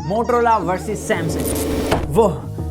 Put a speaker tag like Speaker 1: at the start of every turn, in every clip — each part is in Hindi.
Speaker 1: Motorola versus Samsung. वो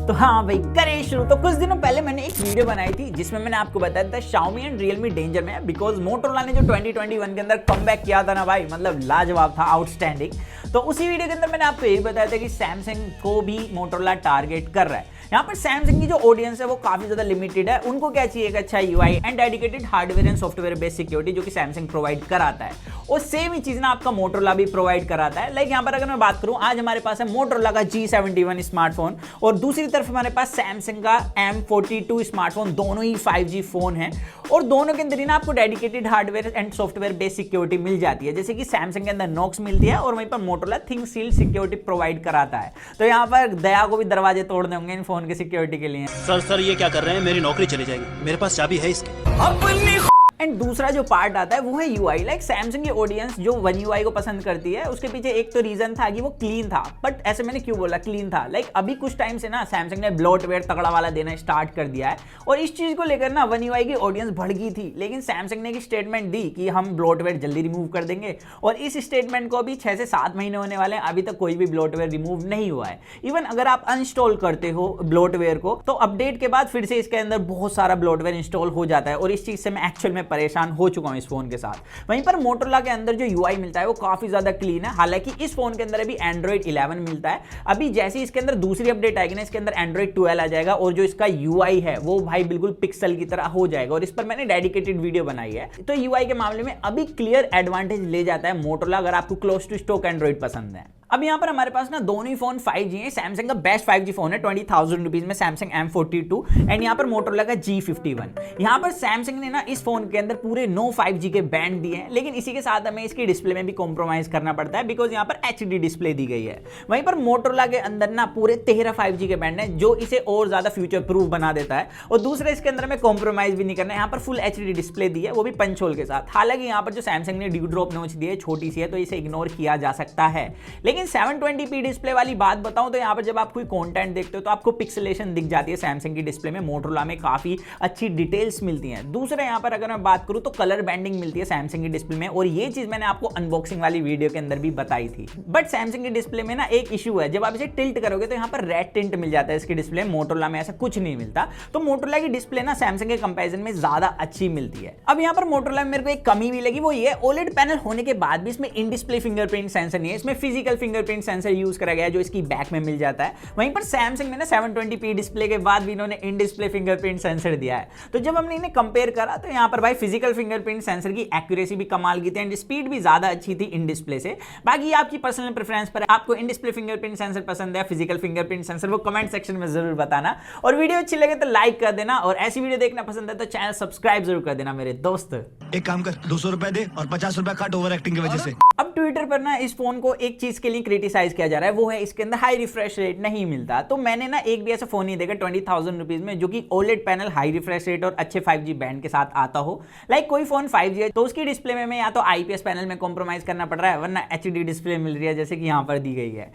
Speaker 1: तो हाँ भाई, करें शुरू। तो कुछ दिनों पहले मैंने एक वीडियो बनाई थी जिसमें मैंने आपको बताया था Xiaomi एंड Realme डेंजर में है, बिकॉज मोटरोला ने जो 2021 के अंदर कमबैक किया था ना भाई, मतलब लाजवाब था, आउटस्टैंडिंग। तो उसी वीडियो के अंदर मैंने आपको यही बताया था कि सैमसंग को भी मोटरोला टारगेट कर रहा है। यहाँ पर सैमसंग की जो ऑडियंस है वो काफी ज्यादा लिमिटेड है। उनको क्या चाहिए, एक अच्छा UI and dedicated hardware and software based security जो कि सैमसंग प्रोवाइड कराता है, और सेम ही चीज ना आपका मोटरोला भी प्रोवाइड कराता है। लाइक यहाँ पर अगर मैं बात करूं, आज हमारे पास है मोटरोला का G71 स्मार्टफोन और दूसरी तरफ हमारे पास सैमसंग का M42 स्मार्टफोन। दोनों ही 5G फोन है और दोनों के अंदर ही ना आपको dedicated hardware and software based security मिल जाती है। जैसे कि सैमसंग के अंदर नॉक्स मिलती है और वहीं पर मोटरोला थिंगसील्ड सिक्योरिटी प्रोवाइड कराता है। तो यहाँ पर दया को भी दरवाजे तोड़ने होंगे इन फोन के सिक्योरिटी के लिए।
Speaker 2: सर ये क्या कर रहे हैं, मेरी नौकरी चली जाएगी, मेरे पास चाबी है इसकी।
Speaker 1: एंड दूसरा जो पार्ट आता है वो है यूआई। लाइक सैमसंग की ऑडियंस जो वन यूआई को पसंद करती है, उसके पीछे एक तो रीजन था कि वो क्लीन था। बट ऐसे मैंने क्यों बोला क्लीन था, लाइक अभी कुछ टाइम से ना सैमसंग ने ब्लोटवेयर तगड़ा वाला देना स्टार्ट कर दिया है और इस चीज को लेकर ना वन यूआई की ऑडियंस बढ़ गई थी। लेकिन सैमसंग ने एक स्टेटमेंट दी कि हम ब्लोटवेयर जल्दी रिमूव कर देंगे और इस स्टेटमेंट को अभी 6 से 7 महीने होने वाले हैं, अभी तक कोई भी ब्लोटवेयर रिमूव नहीं हुआ है। इवन अगर आप अनइंस्टॉल करते हो ब्लोटवेयर को तो अपडेट के बाद फिर से इसके अंदर बहुत सारा ब्लोटवेयर इंस्टॉल हो जाता है और इस चीज से मैं एक्चुअल में परेशान हो चुका इस फोन के साथ। वहीं पर मोटरोला के अंदर जो यूआई मिलता है वो काफी ज्यादा क्लीन है। हालांकि इस फोन के अंदर अभी एंड्रॉइड 11 मिलता है। अभी जैसे इसके अंदर दूसरी अपडेट आएगी ना, इसके अंदर एंड्रॉइड 12 आ जाएगा और जो इसका यूआई है वो भाई बिल्कुल पिक्सल की तरह हो जाएगा और इस पर मैंने डेडिकेटेड वीडियो बनाई है। तो यूआई के मामले में अभी क्लियर एडवांटेज ले जाता है मोटरोला, अगर आपको क्लोज टू स्टॉक एंड्रॉइड पसंद है। अब यहाँ पर हमारे पास ना दोनों ही फोन 5G है। सैमसंग का बेस्ट 5G फोन है 20,000 रुपीज में सैमसंग M42 एंड यहाँ पर मोटरोला का G51। यहाँ पर सैमसंग ने ना इस फोन के अंदर पूरे 9 5G के बैंड दिए हैं, लेकिन इसी के साथ हमें इसकी डिस्प्ले में भी कॉम्प्रोमाइज करना पड़ता है बिकॉज यहाँ पर HD डिस्प्ले दी गई है। वहीं पर मोटरोला के अंदर ना पूरे 13 5G के बैंड है जो इसे और ज्यादा फ्यूचर प्रूफ बना देता है और दूसरा इसके अंदर में कॉम्प्रोमाइज भी नहीं करना है। यहाँ पर फुल HD डिस्प्ले दी है, वो भी पंच होल के साथ। हालांकि यहाँ पर जो सैमसंग ने ड्यू ड्रॉप नॉच दी है छोटी सी है तो इसे इग्नोर किया जा सकता है। लेकिन 720p डिस्प्ले वाली बात बताऊं तो यहाँ पर जब आप कोई कंटेंट देखते हो तो आपको पिक्सेलेशन दिख जाती है सैमसंग की डिस्प्ले में। मोटरोला में काफी अच्छी डिटेल्स मिलती हैं। दूसरा यहाँ पर अगर मैं बात करूं तो कलर बैंडिंग मिलती है सैमसंग की डिस्प्ले में और ये चीज मैंने आपको अनबॉक्सिंग वाली वीडियो के अंदर भी बताई थी। बट सैमसंग की डिस्प्ले में ना एक इशू है, जब आप इसे टिल्ट करोगे तो यहाँ पर रेड टिंट मिल जाता है इसकी डिस्प्ले। मोटरोला में ऐसा कुछ नहीं मिलता। तो मोटरोला की डिस्प्ले ना सैमसंग के कंपैरिजन में ज्यादा अच्छी मिलती है। अब यहाँ पर मोटरोला में मेरे को एक कमी भी लगी, वो ये ओलेड पैनल होने के बाद भी इसमें इन डिस्प्ले फिंगरप्रिंट सेंसर नहीं है। इसमें फिजिकल फिंगरप्रिंट सेंसर यूज करा गया है जो इसकी बैक में मिल जाता है। वहीं पर सैमसंग में ना 720p डिस्प्ले के बाद भी इन्होंने इन डिस्प्ले फिंगरप्रिंट सेंसर दिया है। तो जब हमने इन्हें कंपेयर करा तो यहाँ पर भाई फिजिकल फिंगरप्रिंट सेंसर की एक्यूरेसी भी कमाल की थी एंड स्पीड भी ज्यादा अच्छी थी इन डिस्प्ले से। बाकी आपकी पर्सनल प्रेफरेंस पर, आपको इन डिस्प्ले फिंगरप्रिंट सेंसर पसंद है फिजिकल फिंगरप्रिंट सेंसर, वो कमेंट सेक्शन में जरूर बताना। और वीडियो अच्छी लगे तो लाइक कर देना और ऐसी वीडियो देखना पसंद है तो चैनल सब्सक्राइब जरूर कर देना मेरे दोस्त।
Speaker 3: एक काम कर, 200 रुपए दे और 50 रुपए काट ओवर एक्टिंग की वजह से।
Speaker 1: अब ट्विटर पर ना इस फोन को एक चीज के लिए क्रिटिसाइज किया जा रहा है, वो है इसके अंदर हाई रिफ्रेश रेट नहीं मिलता। तो मैंने ना एक भी ऐसा फोन नहीं देखा 20,000 रुपीज में जो कि OLED panel, high refresh rate और अच्छे 5G बैंड के साथ आता हो। लाइक कोई फोन 5G है तो उसकी डिस्प्ले में या तो IPS पैनल में कॉम्प्रोमाइज करना पड़ रहा है वरना HD डिस्प्ले मिल रही है जैसे कि यहाँ पर दी गई है।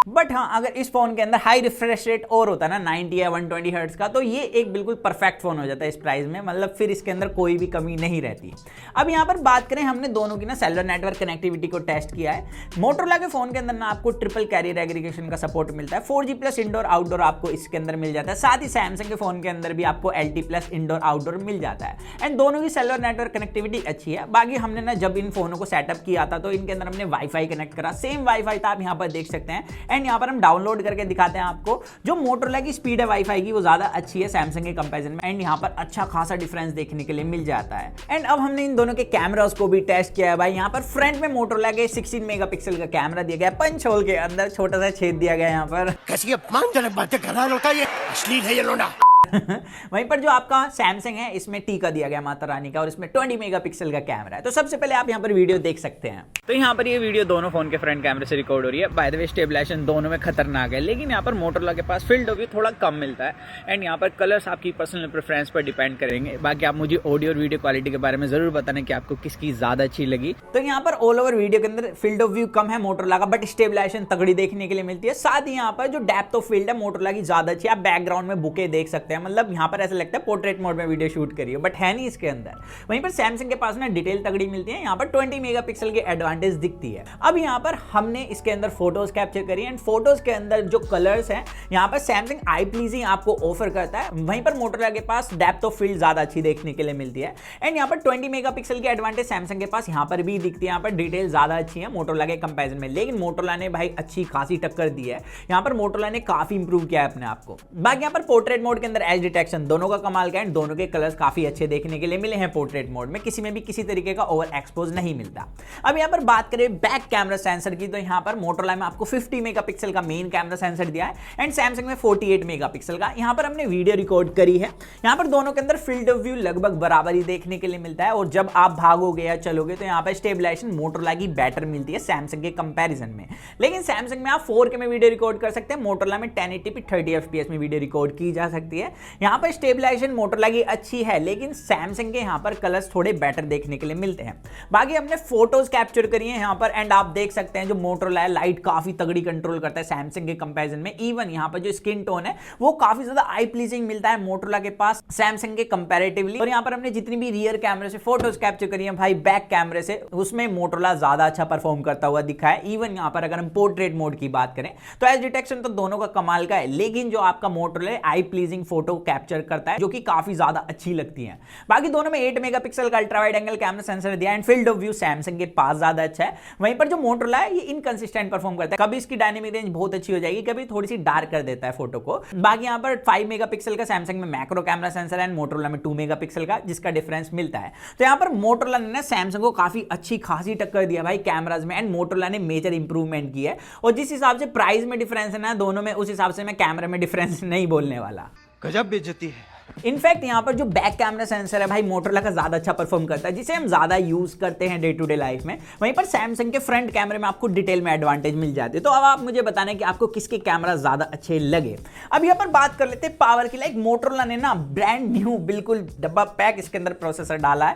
Speaker 1: बट हाँ, अगर इस फोन के अंदर हाई रिफ्रेश रेट और होता ना 90 या 120 हर्ट्ज का तो ये एक बिल्कुल परफेक्ट फोन हो जाता है इस प्राइस में। मतलब फिर इसके अंदर कोई भी कमी नहीं रहती। अब यहाँ पर बात करें, हमने दोनों की ना सेलुलर नेटवर्क कनेक्टिविटी को टेस्ट किया है। मोटरोला के फोन के अंदर ना आपको ट्रिपल कैरियर एग्रीगेशन का सपोर्ट मिलता है। 4G प्लस इंडोर आउटडोर आपको इसके अंदर मिल जाता है। साथ ही सैमसंग के फोन के अंदर भी आपको LTE प्लस इंडोर आउटडोर मिल जाता है एंड दोनों की सेलुलर नेटवर्क कनेक्टिविटी अच्छी है। बाकी हमने ना जब इन फोनों को सेटअप किया था तो इनके अंदर हमने वाईफाई कनेक्ट करा, सेम वाईफाई था, आप यहाँ पर देख सकते हैं। एंड यहाँ पर हम डाउनलोड करके दिखाते हैं आपको। जो मोटरोला की स्पीड है वाईफाई की वो ज्यादा अच्छी है सैमसंग के कंपैरिजन में एंड यहाँ पर अच्छा खासा डिफरेंस देखने के लिए मिल जाता है। एंड अब हमने इन दोनों के कैमरास को भी टेस्ट किया है भाई। यहाँ पर फ्रंट में मोटरोला के 16 मेगापिक्सल का कैमरा दिया गया है, पंच होल के अंदर छोटा सा छेद दिया गया है। यहाँ पर
Speaker 3: कैसी अपमानजनक बातें कर रहा है लड़का, ये अश्लील है ये लोंडा।
Speaker 1: वहीं पर जो आपका सैमसंग है इसमें टीका दिया गया माता रानी का और इसमें 20 मेगापिक्सल का कैमरा है। तो सबसे पहले आप यहाँ पर वीडियो देख सकते हैं। तो यहाँ पर ये वीडियो दोनों फोन के फ्रंट कैमरे से रिकॉर्ड हो रही है। बाय द वे स्टेबलाइजेशन दोनों में खतरनाक है, लेकिन यहाँ पर मोटरोला के पास फील्ड ऑफ व्यू थोड़ा कम मिलता है एंड यहाँ पर कलर्स आपकी पर्सनल प्रेफरेंस पर डिपेंड करेंगे। बाकी आप मुझे ऑडियो और वीडियो क्वालिटी के बारे में जरूर बताना कि आपको किसकी ज्यादा अच्छी लगी। तो यहाँ पर ऑल ओवर वीडियो के अंदर फील्ड ऑफ व्यू कम है मोटरोला का, बट स्टेबलाइजेशन तगड़ी देखने के लिए मिलती है। साथ ही यहाँ पर जो डेप्थ ऑफ फील्ड है मोटरोला की ज्यादा अच्छी है। आप बैकग्राउंड में बुके देख सकते लगते हैं, मतलब यहाँ पर ऐसा लगता है पोर्ट्रेट मोड में वीडियो शूट करिए, बट है नहीं इसके अंदर। वहीं पर सैमसंग के पास ना डिटेल तगड़ी मिलती है, यहाँ पर 20 मेगापिक्सल की एडवांटेज दिखती है। अब यहाँ पर हमने इसके अंदर फोटोज कैप्चर करी एंड फोटोज के अंदर जो कलर्स हैं यहाँ पर सैमसंग आई प्लीजिंग आपको ऑफर करता है। वहीं पर मोटोरोला के पास डेप्थ ऑफ फील्ड ज्यादा अच्छी देखने के लिए मिलती है एंड यहाँ पर 20 मेगापिक्सल की एडवांटेज सैमसंग के पास यहाँ पर भी दिखती है। यहाँ पर डिटेल ज्यादा अच्छी है मोटोरोला के कंपैरिजन में, लेकिन मोटोरोला ने भाई अच्छी खासी टक्कर दी है। यहाँ पर मोटोरोला ने काफी इंप्रूव किया है अपने आप को। बाकी यहाँ पर पोर्ट्रेट मोड के अंदर एज डिटेक्शन दोनों का कमाल का है, दोनों के कलर्स काफी अच्छे देखने के लिए मिले हैं। पोर्ट्रेट मोड में किसी में भी किसी तरीके का ओवर एक्सपोज नहीं मिलता। अब यहाँ पर बात करें बैक कैमरा सेंसर की, तो यहाँ पर मोटोरोला में आपको 50 मेगापिक्सल का मेन कैमरा सेंसर दिया है एंड सैमसंग में 48 मेगापिक्सल का। यहाँ पर हमने वीडियो रिकॉर्ड करी है, यहाँ पर दोनों के अंदर फील्ड ऑफ व्यू लगभग बराबर ही देखने के लिए मिलता है और जब आप भागोगे या चलोगे तो यहाँ पर स्टेबलाइजेशन मोटोरोला की बेटर मिलती है सैमसंग के कंपैरिजन में। लेकिन सैमसंग में आप 4K में वीडियो रिकॉर्ड कर सकते हैं, मोटोरोला में 1080p 30 FPS में वीडियो रिकॉर्ड की जा सकती है। यहाँ पर स्टेबलाइजेशन मोटोरोला की अच्छी है, लेकिन सैमसंग के यहाँ पर कलर्स थोड़े बेटर देखने के लिए मिलते हैं। बाकी हमने फोटोज कैप्चर करी है यहाँ पर एंड आप देख सकते हैं जो मोटोरोला है लाइट काफी तगड़ी कंट्रोल करता है सैमसंग के कंपैरिजन में। इवन यहाँ पर जो स्किन टोन है वो काफी ज्यादा आई प्लीजिंग मिलता है मोटोरोला के पास सैमसंग के कंपैरेटिवली। और यहाँ पर हमने जितनी भी रियर कैमरे से फोटोज कैप्चर करी है भाई बैक कैमरे से, उसमें मोटोरोला ज्यादा अच्छा परफॉर्म करता हुआ दिखा है। इवन यहाँ पर अगर हम पोर्ट्रेट मोड की बात करें तो एज डिटेक्शन तो दोनों का कमाल का है, लेकिन जो आपका मोटोरोला आई प्लीजिंग फोटो कैप्चर करता है जो कि काफी ज्यादा अच्छी लगती है। बाकी दोनों में 8 मेगापिक्सल का ultra wide angle camera sensor दिया and field of view Samsung के पास ज्यादा अच्छा है। वहीं पर जो मोटोरोला है ये इनकंसिस्टेंट परफॉर्म करता है, कभी इसकी डायनेमिक रेंज बहुत अच्छी हो जाएगी, कभी थोड़ी सी डार्क कर देता है फोटो को। बाकी यहाँ पर 5 मेगापिक्सल का सैमसंग में मैक्रो कैमरा सेंसर है एंड मोटोरोला में 2 मेगापिक्सल का, जिसका डिफरेंस मिलता है। तो यहाँ पर मोटोरोला ने सैमसंग को काफी अच्छी खासी टक्कर दिया भाई कैमराज में एंड मोटोरोला ने मेजर इंप्रूवमेंट की है। और जिस हिसाब से प्राइस में डिफरेंस है ना दोनों में, उस हिसाब से मैं कैमरा में डिफरेंस नहीं बोलने वाला।
Speaker 2: गजब बेइज्जती है।
Speaker 1: इनफैक्ट यहाँ पर जो बैक कैमरा सेंसर है भाई मोटोरोला का ज्यादा अच्छा परफॉर्म करता है, जिसे हम ज्यादा यूज करते हैं डे टू डे लाइफ में। वहीं पर सैमसंग के फ्रंट कैमरे में आपको डिटेल में एडवांटेज मिल जाती है। तो अब आप मुझे बताना कि आपको किसके कैमरा ज्यादा अच्छे लगे। अब यहाँ पर बात कर लेते हैं पावर की। लाइक मोटोरोला ने ना ब्रांड न्यू बिल्कुल डब्बा पैक इसके अंदर प्रोसेसर डाला है,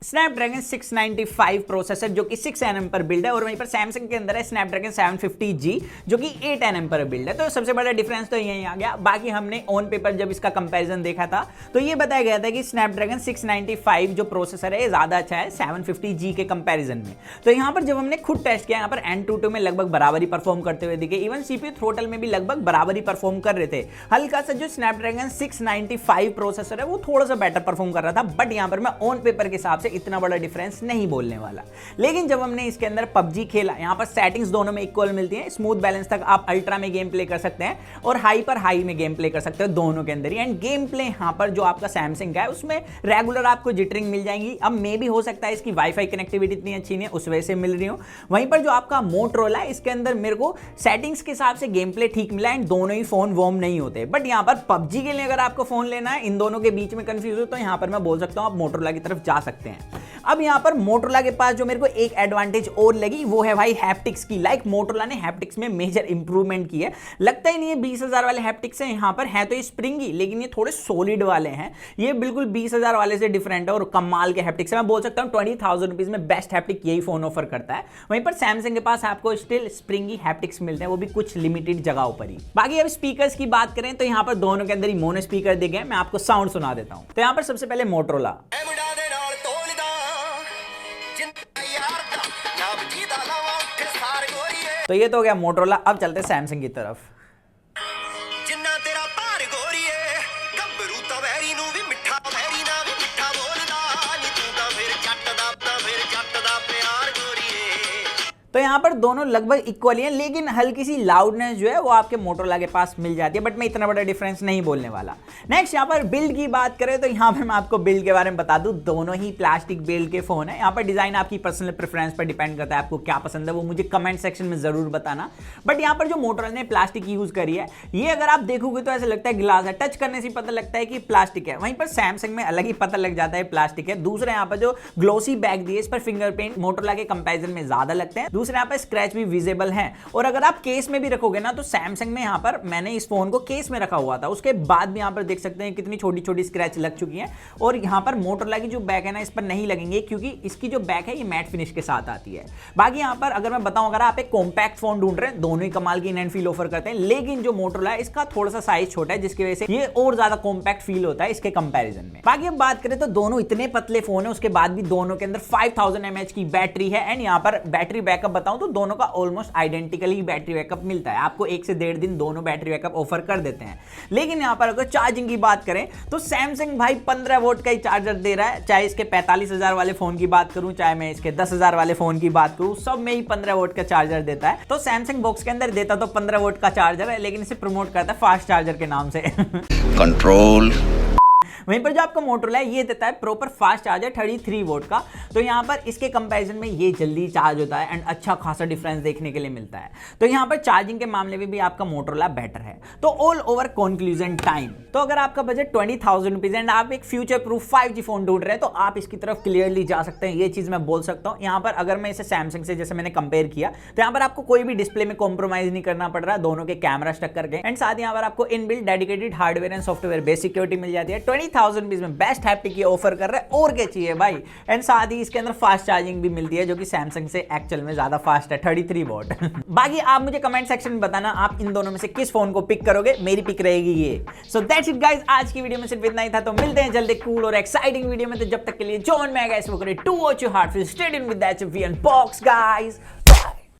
Speaker 1: स्नैपड्रैगन 695 प्रोसेसर जो कि 6 nm पर बिल्ड है। और वहीं पर सैमसंग के अंदर है स्नैपड्रैगन 750G जो कि 8 nm पर बिल्ड है। तो सबसे बड़ा डिफरेंस तो यही आ गया। बाकी हमने ऑन पेपर जब इसका कंपैरिजन देखा था तो ये बताया गया था कि स्नैपड्रैगन 695 जो प्रोसेसर है ये ज्यादा अच्छा है 750G के कंपैरिजन में। तो यहाँ पर जब हमने खुद टेस्ट किया, यहाँ पर Antutu में लगभग बराबर ही परफॉर्म करते हुए दिखे। इवन CPU थ्रोटल में भी लगभग बराबर ही परफॉर्म कर रहे थे। हल्का सा जो स्नैपड्रैगन 695 प्रोसेसर है वो थोड़ा सा बेटर परफॉर्म कर रहा था, बट यहाँ पर मैं ऑन पेपर के हिसाब से इतना बड़ा डिफरेंस नहीं बोलने वाला। लेकिन जब हमने इसके अंदर PUBG खेला, यहाँ पर सेटिंग्स दोनों में इक्वल मिलती हैं। स्मूथ बैलेंस तक आप अल्ट्रा में गेम प्ले कर सकते हैं और हाई पर हाई में गेम प्ले कर सकते हो दोनों के अंदर ही। एंड गेम प्ले यहाँ पर जो आपका सैमसंग का है उसमें रेगुलर आपको जिटरिंग मिल जाएंगी। अब मे भी हो सकता है इसकी वाईफाई कनेक्टिविटी इतनी अच्छी नहीं है, उस वजह से मिल रही हो। वहीं पर जो आपका मोटोरोला है इसके अंदर मेरे को सेटिंग्स के हिसाब से गेम प्ले ठीक मिला एंड दोनों ही फोन वॉर्म नहीं होते। बट यहाँ पर PUBG के लिए अगर आपको फोन लेना है, इन दोनों के बीच में कंफ्यूज हो तो यहाँ पर मैं बोल सकता हूँ आप मोटोरोला की तरफ जा सकते हैं। अब यहाँ पर मोटोरोला के पास जो मेरे को एक एडवांटेज और लगी वो है भाई हैप्टिक्स की। लाइक मोटोरोला ने हैप्टिक्स में मेजर इंप्रूवमेंट की है। लगता ही नहीं है 20,000 वाले हैप्टिक्स हैं, यहाँ पर है तो ये स्प्रिंगी लेकिन ये थोड़े सॉलिड वाले हैं। ये बिल्कुल 20,000 वाले से डिफरेंट है और कमाल के हैप्टिक्स है। मैं बोल सकता हूँ 20,000 रुपीज में बेस्ट हैप्टिक यही फोन ऑफर करता है। वहीं पर सैमसंग के पास आपको स्टिल स्प्रिंगी हैप्टिक्स मिलते हैं, वो भी कुछ लिमिटेड जगहों पर ही। बाकी अब स्पीकर्स की बात करें तो यहाँ पर दोनों के अंदर ही मोनो स्पीकर दिए गए। मैं आपको साउंड सुना देता हूँ। तो यहाँ पर सबसे पहले मोटोरोला, तो ये तो हो गया मोटोरोला। अब चलते सैमसंग की तरफ। तो यहाँ पर दोनों लगभग इक्वली हैं, लेकिन हल्की सी लाउडनेस जो है वो आपके मोटोरोला के पास मिल जाती है, बट मैं इतना बड़ा डिफरेंस नहीं बोलने वाला। नेक्स्ट यहाँ पर बिल्ड की बात करें तो यहाँ पर मैं आपको बिल्ड के बारे में बता दूं, दोनों ही प्लास्टिक बिल्ड के फोन है। यहाँ पर डिजाइन आपकी पर्सनल प्रेफरेंस पर डिपेंड करता है, आपको क्या पसंद है वो मुझे कमेंट सेक्शन में जरूर बताना। बट यहाँ पर जो मोटोरोला ने प्लास्टिक यूज करी है, ये अगर आप देखोगे तो ऐसा लगता है ग्लास है, टच करने से पता लगता है कि प्लास्टिक है। वहीं पर सैमसंग में अलग ही पता लग जाता है प्लास्टिक है। दूसरा यहाँ पर जो ग्लोसी बैग दिए, इस पर फिंगरप्रिंट मोटोरोला के कंपेरिजन में ज्यादा लगते हैं। दूसरे यहाँ पर स्क्रैच भी विजिबल है। और अगर आप केस में भी रखोगे ना तो सैमसंग में यहाँ पर मैंने इस फोन को केस में रखा हुआ था, उसके बाद भी यहाँ पर देख सकते हैं कितनी छोटी छोटी स्क्रैच लग चुकी हैं। और यहाँ पर मोटोरोला की जो बैक है ना इस पर नहीं लगेंगे, क्योंकि इसकी जो बैक है ये मैट फिनिश के साथ आती है। बाकी यहाँ पर अगर मैं बताऊं, अगर आप एक कॉम्पैक्ट फोन ढूंढ रहे हैं, दोनों ही कमाल की हैंड फील ऑफर करते हैं, लेकिन जो मोटोरोला है इसका थोड़ा सा साइज छोटा है, जिसकी वजह से ये और ज्यादा कॉम्पैक्ट फील होता है इसके कंपैरिजन में। बाकी अब बात करें तो दोनों इतने पतले फोन है, उसके बाद भी दोनों के अंदर 5000 mAh की बैटरी है। एंड यहाँ पर बैटरी बैकअप बताऊं तो दोनों का ऑलमोस्ट आइडेंटिकल ही बैटरी बैकअप मिलता है आपको, 1 से 1.5 दिन दोनों बैटरी बैकअप ऑफर कर देते हैं। लेकिन यहाँ पर अगर चार्जिंग की बात करें तो सैमसंग भाई 15 वोल्ट का ही चार्जर दे रहा है, चाहे इसके 45,000 वाले फोन की बात करूं, चाहे मैं इसके 10,000 वाले फोन की बात करूं, सब में ही 15 वोल्ट का चार्जर देता है। तो सैमसंग बॉक्स के अंदर देता तो 15 वोल्ट का चार्जर है, लेकिन इसे प्रमोट करता है फास्ट चार्जर के नाम से।
Speaker 3: कंट्रोल।
Speaker 1: वहीं पर जो आपका मोटोरोला है ये देता है प्रॉपर फास्ट चार्जर 33 वोल्ट का, तो यहाँ पर इसके कंपैरिजन में ये जल्दी चार्ज होता है एंड अच्छा खासा डिफरेंस देखने के लिए मिलता है। तो यहाँ पर चार्जिंग के मामले में भी आपका मोटोरोला बेटर है। तो ऑल ओवर कंक्लूजन टाइम, तो अगर आपका बजट 20,000 रुपीज एंड आप एक फ्यूचर प्रूफ 5G फोन ढूंढ रहे हैं तो आप इसकी तरफ क्लियरली जा सकते हैं, ये चीज मैं बोल सकता हूँ। यहाँ पर अगर मैं इसे सैमसंग से जैसे मैंने कंपेयर किया तो यहाँ पर आपको कोई भी डिस्प्ले में कॉम्प्रोमाइज नहीं करना पड़ रहा, दोनों के कैमरा टक्कर के, एंड साथ यहाँ पर आपको inbuilt dedicated hardware and software base security मिल जाती है। 20,000 रुपीज में बेस्ट हैप्टिक की ऑफर कर रहे हैं, और क्या चाहिए भाई। एंड साथ ही इसके अंदर फास्ट चार्जिंग भी मिलती है, जो कि सैमसंग से एक्चुअल में ज्यादा फास्ट है, 33 वॉट। बाकी आप मुझे कमेंट सेक्शन में बताना आप इन दोनों में से किस फोन को पिक करोगे, मेरी पिक रहेगी ये। सो दैट्स इट गाइस, आज की वीडियो में सिर्फ इतना ही था। तो मिलते हैं जल्दी कूल और एक्साइटिंग वीडियो में, तो जब तक के लिए जो मन में आएगा इसको करें टू वॉच योर हार्ट, फिर stay tuned with that we unbox guys.